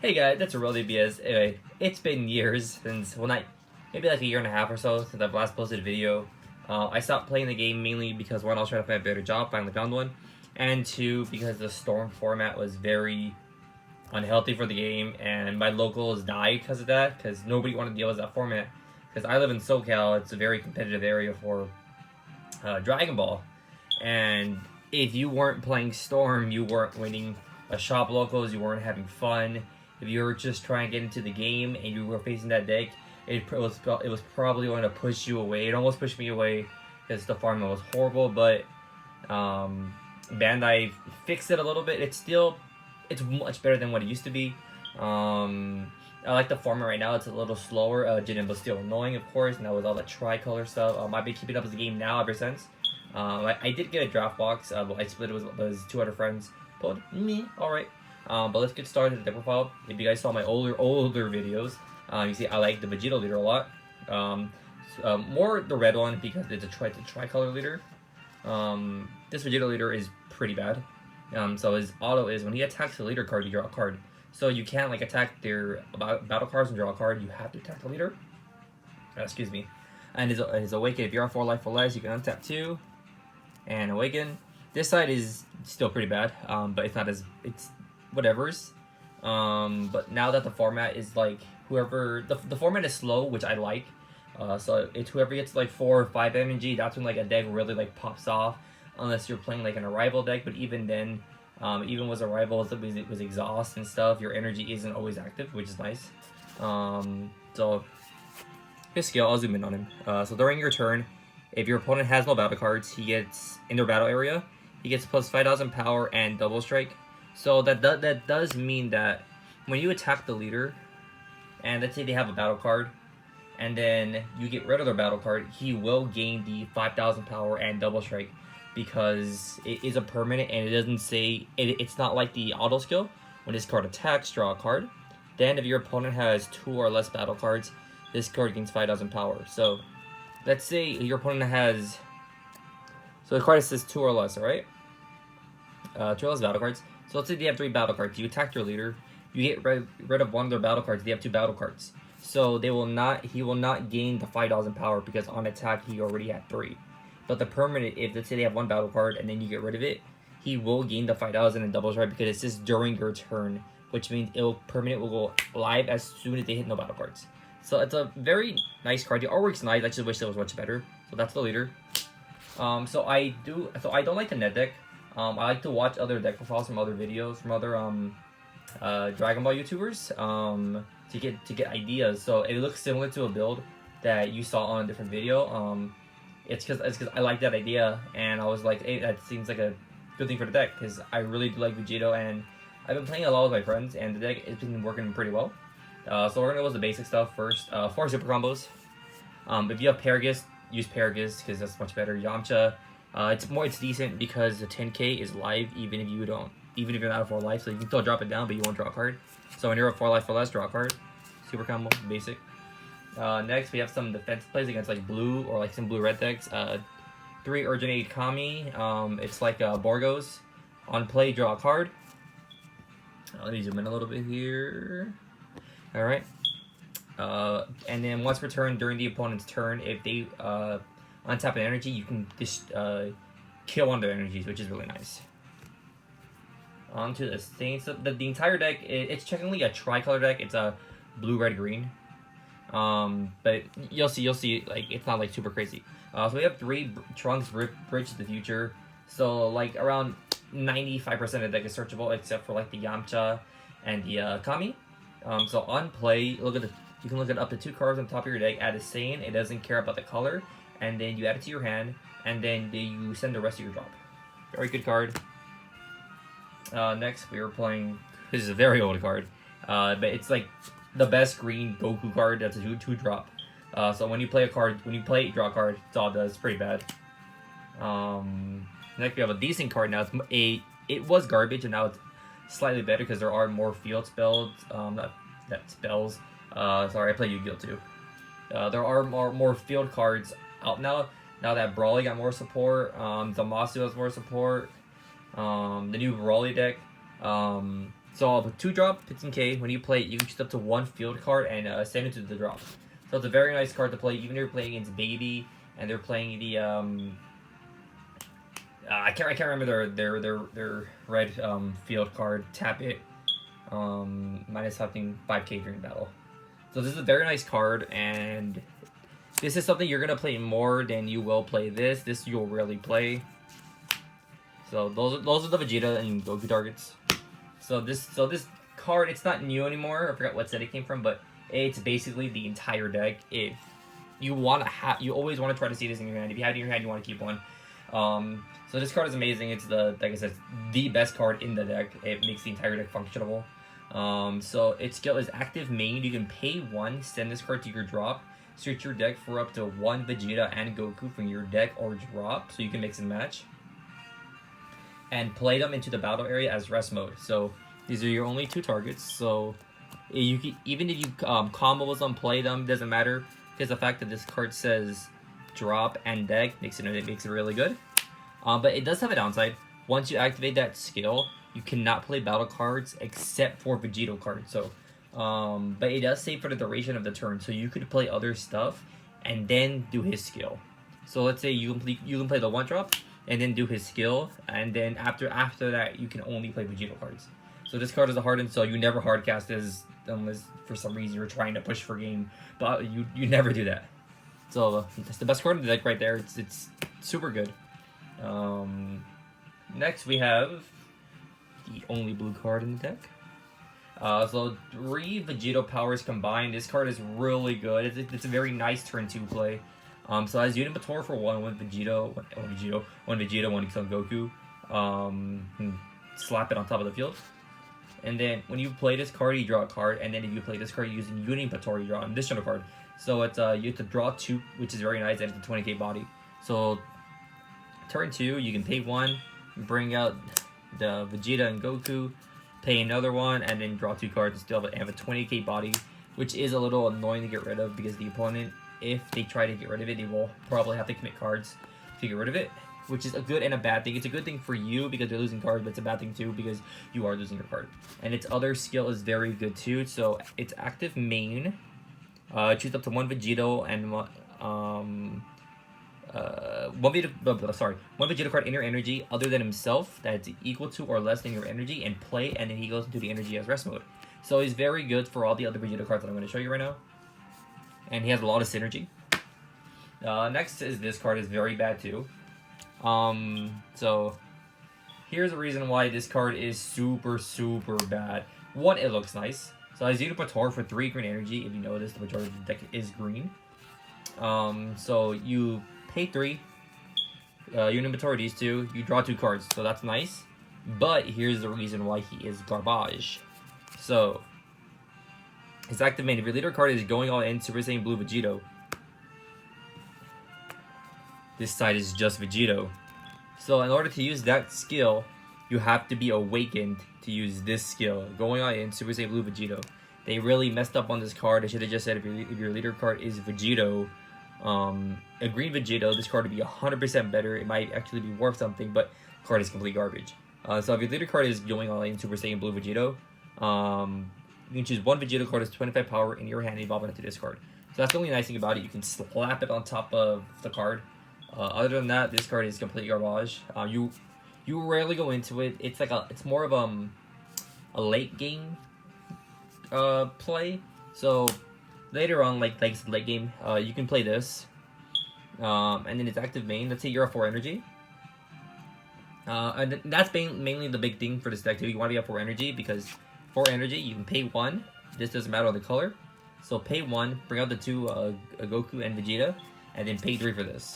Hey guys, that's a really BS. Anyway, it's been years since, well, not maybe like a year and a half or so since I've last posted a video. I stopped playing the game mainly because one, I was trying to find a better job, finally found one, and two, because the Storm format was very unhealthy for the game, and my locals died because of that, because nobody wanted to deal with that format. Because I live in SoCal, it's a very competitive area for Dragon Ball, and if you weren't playing Storm, you weren't winning shop locals, you weren't having fun. If you were just trying to get into the game and you were facing that deck, it was probably going to push you away. It almost pushed me away because the format was horrible, but Bandai fixed it a little bit. It's much better than what it used to be. I like the format right now. It's a little slower. Jinnen was still annoying, of course, now with all the tricolor stuff. I've been keeping up with the game now ever since. I did get a draft box, but I split it with two other friends. But me, alright. But let's get started with the deck profile. If you guys saw my older videos, you see I like the Vegito leader a lot. More the red one because it's a tricolor leader. This Vegito leader is pretty bad. So his auto is when he attacks the leader card, you draw a card. So you can't like attack their battle cards and draw a card. You have to attack the leader. Excuse me. And his awaken. If you're on 4 life or less, you can untap 2 and awaken. This side is still pretty bad, but it's not as it's whatever's. But now that the format is like whoever the format is slow, which I like. So it's whoever gets like 4 or 5 energy. That's when like a deck really like pops off. Unless you're playing like an arrival deck, but even then, even with arrivals, it was exhaust and stuff. Your energy isn't always active, which is nice. So his skill, I'll zoom in on him. So during your turn, if your opponent has no battle cards, he gets in their battle area. He gets plus 5,000 power and double strike. So that does mean that when you attack the leader, and let's say they have a battle card, and then you get rid of their battle card, he will gain the 5,000 power and double strike because it is a permanent and it doesn't say it's not like the auto skill. When this card attacks, draw a card. Then if your opponent has 2 or less battle cards, this card gains 5,000 power. So let's say your opponent has, so the card says 2 or less, alright? 2 or less battle cards. So let's say they have 3 battle cards. You attack your leader. You get rid of one of their battle cards. They have 2 battle cards. So he will not gain the 5,000 power because on attack he already had 3. But the permanent, if let's say they have 1 battle card and then you get rid of it, he will gain the 5,000 and double strike because it's just during your turn, which means permanent will go live as soon as they hit no battle cards. So it's a very nice card. The artwork's nice. I just wish it was much better. So that's the leader. So I don't like the net deck. I like to watch other deck profiles from other videos from other Dragon Ball YouTubers to get ideas. So it looks similar to a build that you saw on a different video. It's because I like that idea, and I was like, hey, that seems like a good thing for the deck because I really do like Vegito, and I've been playing a lot with my friends, and the deck has been working pretty well. So we're gonna go with the basic stuff first. 4 super combos. If you have Paragus, use Paragus because that's much better. Yamcha, it's decent because the 10k is live even if you're not at 4 life, so you can still drop it down, but you won't draw a card. So when you're at 4 life or less, draw a card. Super combo, basic. Next, we have some defense plays against like blue or like some blue-red decks. 3 Urgent Kami. It's like Borgos. On play, draw a card. Let me zoom in a little bit here. Alright. And then once per turn, during the opponent's turn, if they untap an energy, you can just kill one of their energies, which is really nice. On to the Saints. The entire deck, it's technically a tricolor deck. It's a blue, red, green. But you'll see, like, it's not like super crazy. So we have 3 Trunks Bridge to the Future. So like around 95% of the deck is searchable except for like the Yamcha and the Kami. So on play, you can look at up to 2 cards on top of your deck. Add a Saiyan. It doesn't care about the color, and then you add it to your hand, and then you send the rest of your drop. Very good card. Next we were playing. This is a very old card, but it's like the best green Goku card. That's a 2 drop. So when you play a card, draw a card. It's all it does. It's pretty bad. Next we have a decent card now. It was garbage and now it's slightly better because there are more field spells. Not spells. Sorry, I play Yu-Gi-Oh too. There are more field cards out now. Now that Brawly got more support, Zamasu has more support. The new Brawly deck. So with 2-drop, 15k, when you play it, you can choose up to 1 field card and send it to the drop. So it's a very nice card to play, even if you're playing against Baby and they're playing the I can't remember their red field card. Tap it, minus something 5k during battle. So this is a very nice card, and this is something you're gonna play more than you will play this. This you'll rarely play. So those are the Vegeta and Goku targets. So this card, it's not new anymore. I forgot what set it came from, but it's basically the entire deck. If you you always want to try to see this in your hand. If you have it in your hand, you want to keep one. So this card is amazing. It's like I said, the best card in the deck. It makes the entire deck functional. So its skill is active main. You can pay 1, send this card to your drop, search your deck for up to 1 Vegeta and Goku from your deck or drop, so you can mix and match, and play them into the battle area as rest mode. So these are your only 2 targets. So you can, even if you combos them, play them, doesn't matter, because the fact that this card says drop and deck makes it really good. But it does have a downside. Once you activate that skill, you cannot play battle cards except for Vegito cards. So, but it does save for the duration of the turn, so you could play other stuff and then do his skill. So let's say you can play the 1-drop and then do his skill, and then after that you can only play Vegito cards. So this card is a hardened, so you never hardcast this unless for some reason you're trying to push for game, but you never do that. So that's the best card in the deck right there. It's super good. Next we have the only blue card in the deck. So 3 Vegito powers combined. This card is really good. It's a very nice turn 2 play. So as Unimator for 1 Vegito, 1 Son Goku. Slap it on top of the field. And then when you play this card, you draw a card. And then if you play this card using Unimator, you draw an additional card. So it's you have to draw 2, which is very nice, and it's a 20k body. So turn 2, you can pay 1, bring out the Vegeta and Goku, pay another 1, and then draw 2 cards and still have a 20k body, which is a little annoying to get rid of because the opponent, if they try to get rid of it, they will probably have to commit cards to get rid of it, which is a good and a bad thing. It's a good thing for you because they're losing cards, but it's a bad thing too because you are losing your card. And its other skill is very good too. So its active main, choose up to 1 Vegito and one Vegeta card in your energy other than himself that's equal to or less than your energy, and play, and then he goes into the energy as rest mode. So he's very good for all the other Vegeta cards that I'm going to show you right now, and he has a lot of synergy. Next is this card is very bad too. So here's the reason why this card is super bad. 1, it looks nice. So as Unipator for 3 green energy. If you notice, the majority of the deck is green. So you pay 3, Unimator these 2, you draw 2 cards, so that's nice. But here's the reason why he is garbage. So his active main, if your leader card is going all in Super Saiyan Blue Vegito, this side is just Vegito. So in order to use that skill, you have to be awakened to use this skill, going all in Super Saiyan Blue Vegito. They really messed up on this card. They should have just said if your leader card is Vegito, a green Vegito, this card would be 100% better. It might actually be worth something, but the card is complete garbage. So if your leader card is going all in Super Saiyan Blue Vegito, you can choose 1 Vegito card as 25 power in your hand and evolve it into this card. So that's the only nice thing about it. You can slap it on top of the card. Other than that, this card is complete garbage. You rarely go into it. It's more of a late game play. So later on, like late game, you can play this, and then its active main. Let's say you're a 4 energy, and that's mainly the big thing for this deck too. You want to be a 4 energy because 4 energy you can pay 1. This doesn't matter the color, so pay 1, bring out the 2 Goku and Vegeta, and then pay 3 for this.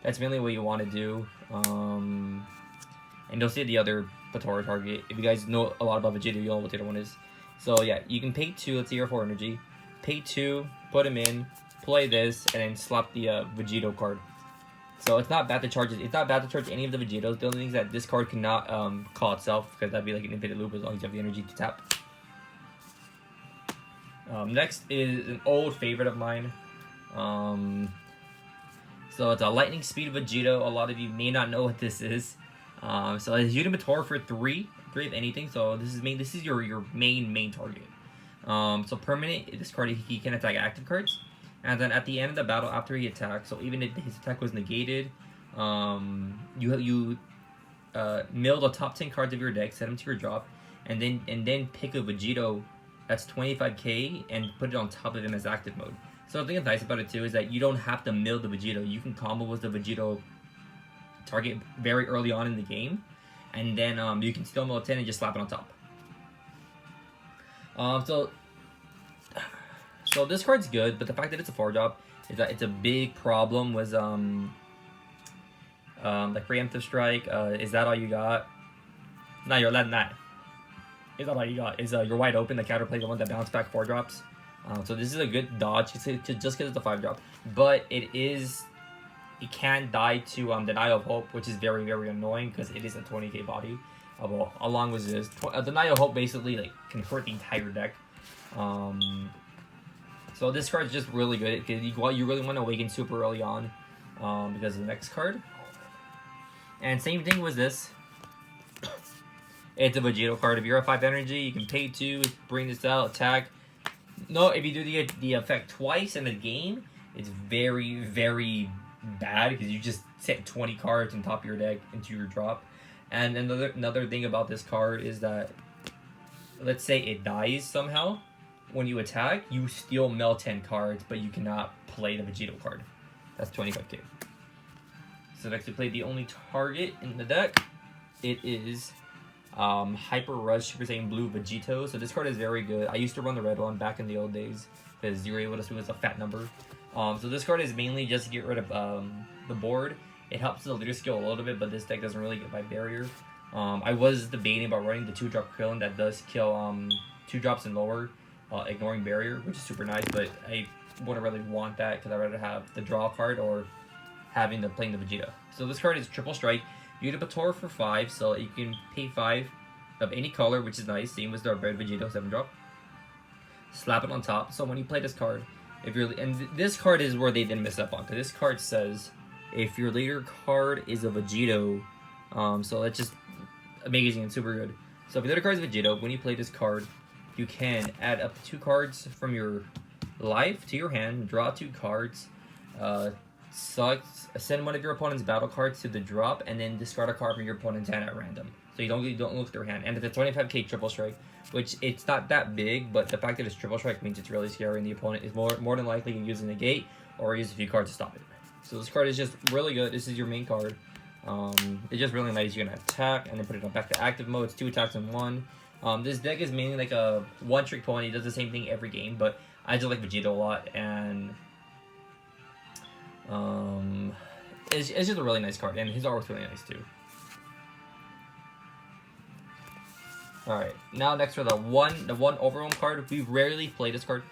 That's mainly what you want to do. And you'll see the other Patora target. If you guys know a lot about Vegeta, you know what the other one is. So yeah, you can pay 2, let's say you're 4 energy. Pay 2, put him in, play this, and then slap the Vegito card. So it's not bad to charge it. It's not bad to charge any of the Vegetos. The only thing is that this card cannot call itself, because that'd be like an infinite loop as long as you have the energy to tap. Next is an old favorite of mine. So it's a lightning speed Vegito. A lot of you may not know what this is. So it's Unimator for 3, 3 if anything. So this is your main target. So permanent, this card he can attack active cards, and then at the end of the battle after he attacks, so even if his attack was negated, you mill the top 10 cards of your deck, set them to your drop, and then pick a Vegito that's 25k and put it on top of him as active mode. So the thing that's nice about it too is that you don't have to mill the Vegito. You can combo with the Vegito target very early on in the game, and then you can still mill 10 and just slap it on top. So this card's good, but the fact that it's a 4-drop is that it's a big problem with like preemptive strike. Is that all you got? No, you're letting that. Is that all you got? Is you're wide open, the counterplay, the one that bounce back 4 drops. So this is a good dodge just because it's a 5-drop, but it can die to Denial of Hope, which is very annoying because it is a 20k body. Well, along with this, Denial of Hope basically like can hurt the entire deck. So this card is just really good because you really want to awaken super early on because of the next card. And same thing with this. It's a Vegito card. If you're a 5 energy, you can pay 2, bring this out, attack. No, if you do the effect twice in a game, it's very bad because you just set 20 cards on top of your deck into your drop. And another thing about this card is that, let's say it dies somehow, when you attack, you still mill 10 cards, but you cannot play the Vegito card. That's 25k. So next we play the only target in the deck. It is Hyper Rush Super Saiyan Blue Vegito. So this card is very good. I used to run the red one back in the old days because you were able to swing with a fat number. So this card is mainly just to get rid of the board. It helps the leader skill a little bit, but this deck doesn't really get by barrier. I was debating about running the 2-drop Krillin that does kill 2 drops and lower, ignoring barrier, which is super nice, but I wouldn't really want that because I'd rather have the draw card or playing the Vegeta. So this card is triple strike. You get a Pator for 5, so you can pay 5 of any color, which is nice. Same as the red Vegito 7-drop. Slap it on top. So when you play this card, this card is where they didn't miss up on, because this card says if your leader card is a Vegito, so that's just amazing and super good. So if your leader card is Vegito, when you play this card, you can add up to 2 cards from your life to your hand, draw 2 cards, send one of your opponent's battle cards to the drop, and then discard a card from your opponent's hand at random. So you don't look at their hand. And it's a 25k triple strike, which it's not that big, but the fact that it's triple strike means it's really scary, and the opponent is more than likely to use a negate or use a few cards to stop it. So this card is just really good. This is your main card. It's just really nice. You're gonna attack and then put it back to active mode. It's 2 attacks in 1. This deck is mainly like a one-trick pony. It does the same thing every game, but I just like Vegito a lot, and it's just a really nice card, and his artwork's really nice too. Alright, now next for the one Overwhelm card. We rarely play this card.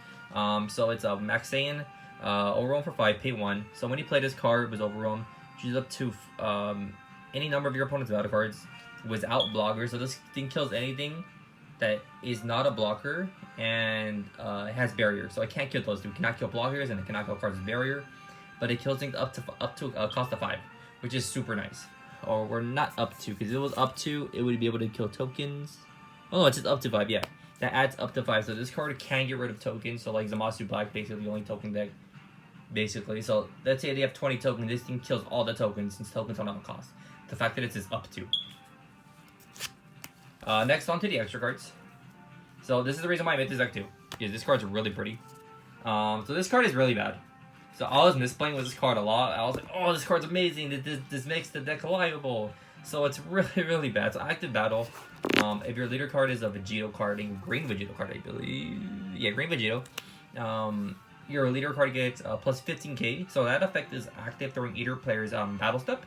So it's a Max Saiyan, Overwhelm for 5, pay 1. So when you play this card with Overwhelm, choose up to any number of your opponent's battle cards without blockers. So this thing kills anything that is not a blocker and has barrier. So I can't kill those two. It cannot kill blockers and it cannot kill cards with barrier. But it kills things up to a cost of 5, which is super nice. Or we're not up to, because if it was up to, it would be able to kill tokens. Oh no, it's just up to 5, yeah. That adds up to 5. So this card can get rid of tokens. So like Zamasu Black, basically the only token deck, basically. So let's say they have 20 tokens. This thing kills all the tokens since tokens are not a cost. The fact that it says up to. Next on to the extra cards. So this is the reason why I made this deck too. Because this card's really pretty. So this card is really bad. So I was misplaying with this card a lot. I was like, oh, this card's amazing. This makes the deck liable. So it's really bad. So active battle. If your leader card is a Vegito card, a green Vegito card, I believe. Yeah, green Vegito. Your leader card gets plus 15k. So that effect is active during either player's battle step.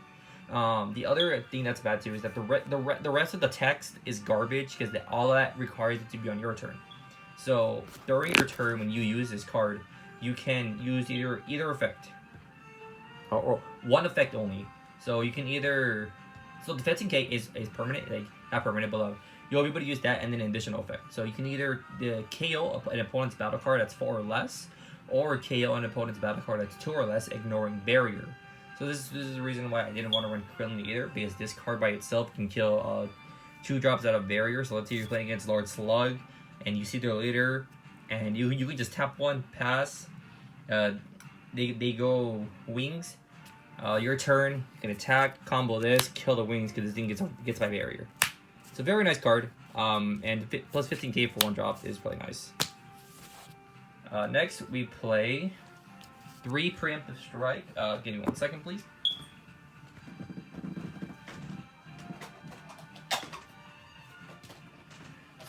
The other thing that's bad too is that the rest of the text is garbage because all that requires it to be on your turn. So during your turn, when you use this card, you can use either effect or one effect only. So you can either the 15k is permanent, like not permanent, but you'll be able to use that and then an additional effect. So you can either KO an opponent's battle card that's 4 or less, or KO an opponent's battle card that's 2 or less, ignoring barrier. So this is the reason why I didn't want to run Krillin either, because this card by itself can kill 2 drops out of barrier. So let's say you're playing against Lord Slug, and you see their leader, and you can just tap 1, pass. They go wings. Your turn, you can attack, combo this, kill the wings because this thing gets by barrier. It's a very nice card. And plus 15k for 1 drop is really nice. Next, we play 3 Preemptive Strike. Give me 1 second, please.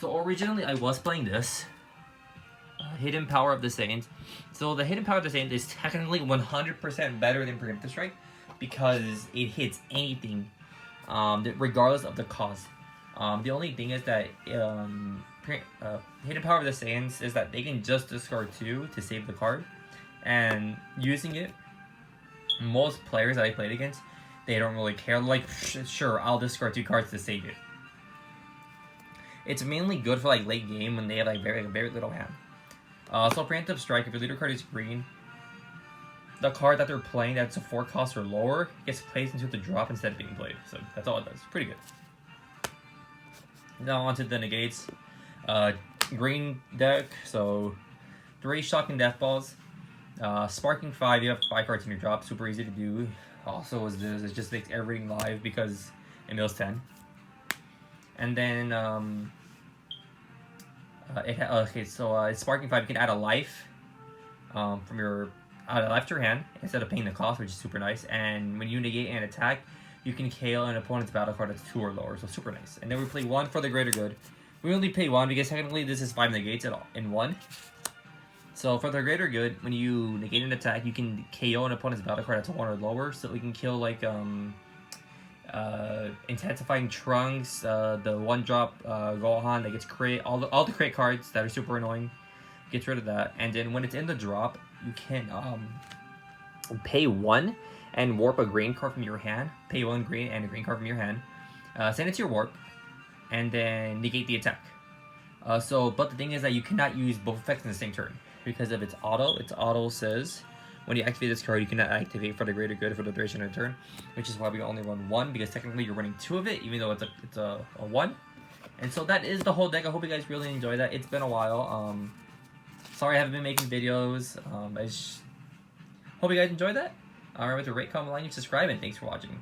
So originally, I was playing this. Hidden Power of the Saint. So the Hidden Power of the Saint is technically 100% better than Preemptive Strike because it hits anything, regardless of the cost. The only thing is that Hidden Power of the Saints is that they can just discard 2 to save the card, and using it, most players that I played against, they don't really care. Like, sure, I'll discard 2 cards to save it. It's mainly good for like late game when they have like very little hand. So Preemptive Strike, if your leader card is green, the card that they're playing that's a 4 cost or lower gets placed into the drop instead of being played. So that's all it does. Pretty good. Now onto the negates. Green deck, so 3 Shocking Death Balls. Sparking 5, you have 5 cards in your drop, super easy to do. Also is this, it just makes everything live because it mills 10. And then Sparking 5, you can add a life from your left to your hand instead of paying the cost, which is super nice. And when you negate an attack, you can KO an opponent's battle card that's 2 or lower, so super nice. And then we play 1 for the greater good. We only pay 1 because technically this is 5 negates in 1. So for the greater good, when you negate an attack, you can KO an opponent's battle card that's 1 or lower. So we can kill like Intensifying Trunks, the 1-drop Gohan that gets crit, all the crit cards that are super annoying. Gets rid of that. And then when it's in the drop, you can pay 1 and warp a green card from your hand. Pay 1 green and a green card from your hand. Send it to your warp, and then negate the attack. But the thing is that you cannot use both effects in the same turn because of its auto says when you activate this card, you cannot activate for the greater good for the duration of the turn, which is why we only run 1 because technically you're running 2 of it, even though it's a 1. And so that is the whole deck. I hope you guys really enjoy that. It's been a while. Sorry I haven't been making videos. I just hope you guys enjoyed that. Remember to rate, comment, like, and subscribe, and thanks for watching.